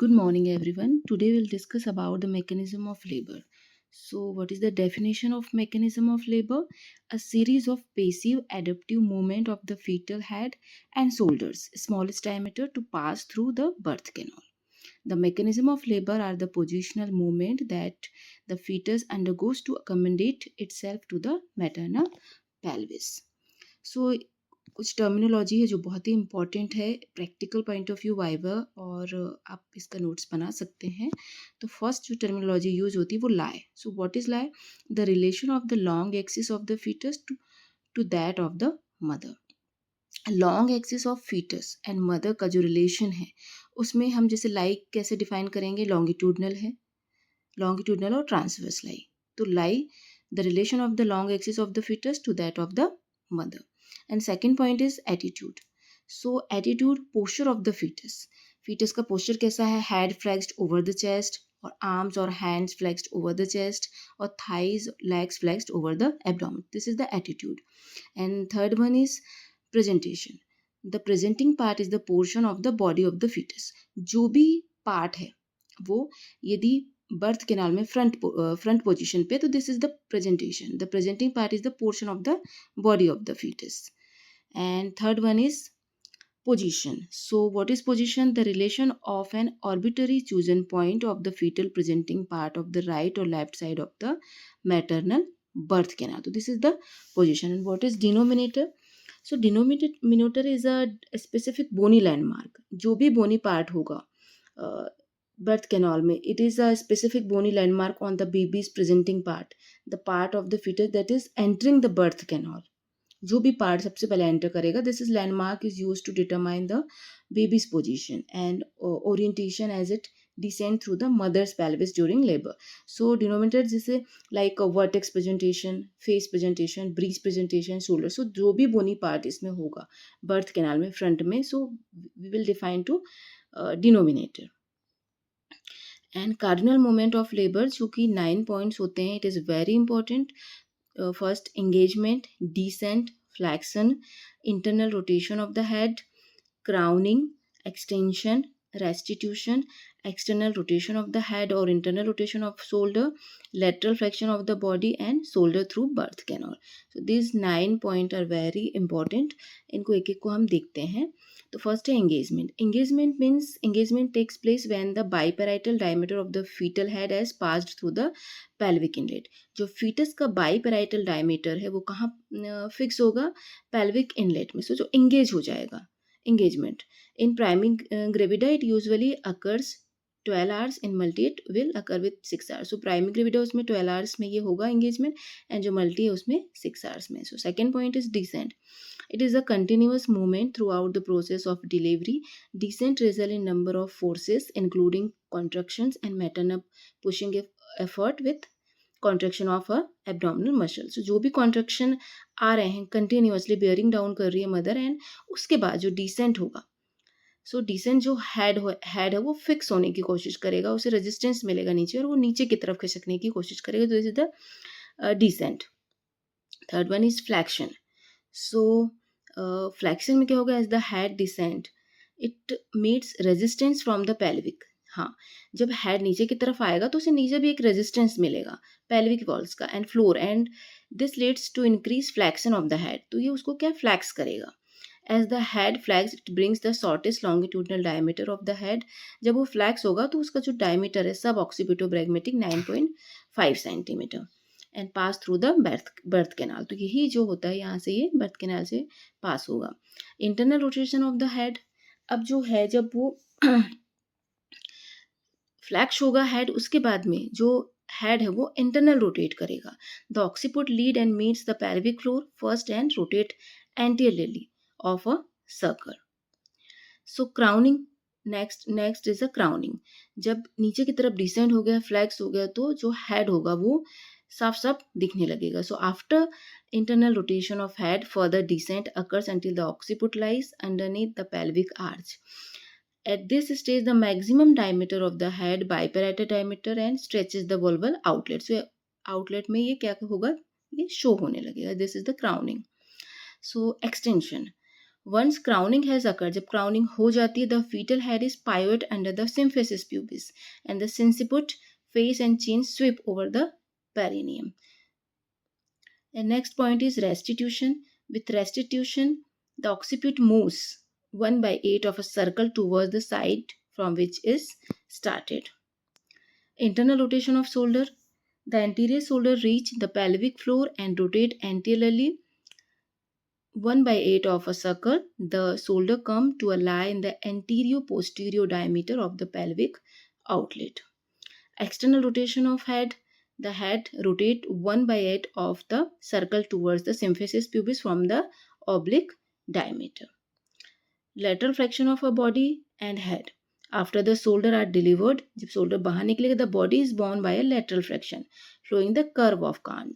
Good morning, everyone. Today we'll discuss about the mechanism of labor. So, what is the definition of mechanism of labor? A series of passive adaptive movement of the fetal head and shoulders, smallest diameter, to pass through the birth canal. The mechanism of labor are the positional movement that the fetus undergoes to accommodate itself to the maternal pelvis. सो कुछ terminology है जो बहुत ही important है practical point of view viva और आप इसका notes बना सकते हैं. तो फर्स्ट जो टर्मिनोलॉजी यूज होती है वो lie. So what is lie? The relation of the long axis of the foetus to that of the mother. Long axis of foetus and mother का जो रिलेशन है उसमें हम जैसे लाई कैसे डिफाइन करेंगे? लॉन्गिट्यूडनल है, लॉन्गिट्यूडनल और ट्रांसवर्स लाई. तो lie the relation of the long axis of the foetus to that of the mother. And second point is attitude. So attitude, posture of the fetus. Fetus का posture कैसा है? Head flexed over the chest, और arms or hands flexed over the chest, और thighs, legs flexed over the abdomen. This is the attitude. And third one is presentation. The presenting part is the portion of the body of the fetus. जो भी part है वो यदि birth canal में front position पे, तो this is the presentation. The presenting part is the portion of the body of the fetus. And third one is position. So what is position? The relation of an arbitrary chosen point of the fetal presenting part of the right or left side of the maternal birth canal. So this is the position. And what is denominator? So denominator is a specific bony landmark. जो भी bony part होगा birth canal में, it is a specific bony landmark on the baby's presenting part, the part of the fetus that is entering the birth canal. जो भी part सबसे पहले enter करेगा, this is landmark is use to determine the baby's position and orientation as it descend through the mother's pelvis during labour. So denominator जैसे like vertex presentation, face presentation, breech presentation, shoulder. So जो भी बोनी part इसमें होगा birth canal में front में, so we will define to denominator. And cardinal moment of labour जो कि 9 points होते हैं, it is very important. First, engagement, descent, flexion, internal rotation of the head, crowning, extension, restitution, external rotation of the head or internal rotation of shoulder, lateral flexion of the body, and shoulder through birth canal. So these 9 points are very important. इनको एक एक को हम देखते हैं. तो first है engagement. Engagement takes place when the biparietal diameter of the fetal head has passed through the pelvic inlet. जो fetus का biparietal diameter है वो कहाँ फिक्स होगा? pelvic inlet में. So जो engage हो जाएगा, engagement. In priming gravida it usually occurs 12 hours. In multi it will occur with 6 hours. So primary gravida उसमें 12 hours में ये होगा engagement, and जो multi है उसमें 6 hours में. So second point is descent. It is a continuous movement throughout the process of delivery. Descent results in number of forces including contractions and maternal pushing effort with contraction of a abdominal muscle. So जो भी contraction आ रहे हैं continuously bearing down कर रही है mother, and उसके बाद जो descent होगा, सो डिसेंट जो हेड है वो फिक्स होने की कोशिश करेगा, उसे रेजिस्टेंस मिलेगा नीचे और वो नीचे की तरफ खिसकने की कोशिश करेगा. तो this is the descent. Third one is flexion. So flexion में क्या होगा? As the head descent it meets resistance from the pelvic. हाँ, जब हेड नीचे की तरफ आएगा तो उसे नीचे भी एक रेजिस्टेंस मिलेगा पेल्विक वॉल्स का and floor, and this leads to increase flexion of the head. तो ये उसको क्या फ्लैक्स करेगा. As the head flags, it brings the shortest longitudinal diameter of the head. जब वो फ्लैक्स होगा तो उसका जो डायमीटर है सब ऑक्सीपिटोब्रैगमेटिक 9.5 centimetre and pass through the birth canal. तो यही जो होता है यहाँ से ये बर्थ कैनाल से पास होगा. Internal rotation of the head. अब जो है जब वो फ्लैक्स होगा हेड, उसके बाद में जो हेड है वो इंटरनल रोटेट करेगा. The occiput lead and meets the pelvic floor first and rotate anteriorly of a circle. So crowning, next is a crowning. जब नीचे की तरफ डिसेंड हो गया, फ्लैक्स हो गया, तो जो हेड होगा वो साफ साफ दिखने लगेगा. So after internal rotation of head, further descent occurs until the occiput lies underneath the pelvic arch. At this stage, the maximum diameter of the head biparietal diameter and stretches the vulval outlet. So outlet में ये क्या होगा? ये show होने लगेगा. This is the crowning. So extension. Once crowning has occurred, जब crowning हो जाती है, the fetal head is pivot under the symphysis pubis and the sinciput, face and chin sweep over the perineum. And next point is restitution. With restitution, the occiput moves 1/8 of a circle towards the side from which is started. Internal rotation of shoulder. The anterior shoulder reach the pelvic floor and rotate anteriorly 1/8 of a circle. The shoulder come to a lie in the anterior-posterior diameter of the pelvic outlet. External rotation of head. The head rotate 1/8 of the circle towards the symphysis pubis from the oblique diameter. Lateral flexion of a body and head. After the shoulder are delivered, जब shoulder बाहर निकलेगा, the body is borne by a lateral flexion, flowing the curve of corn.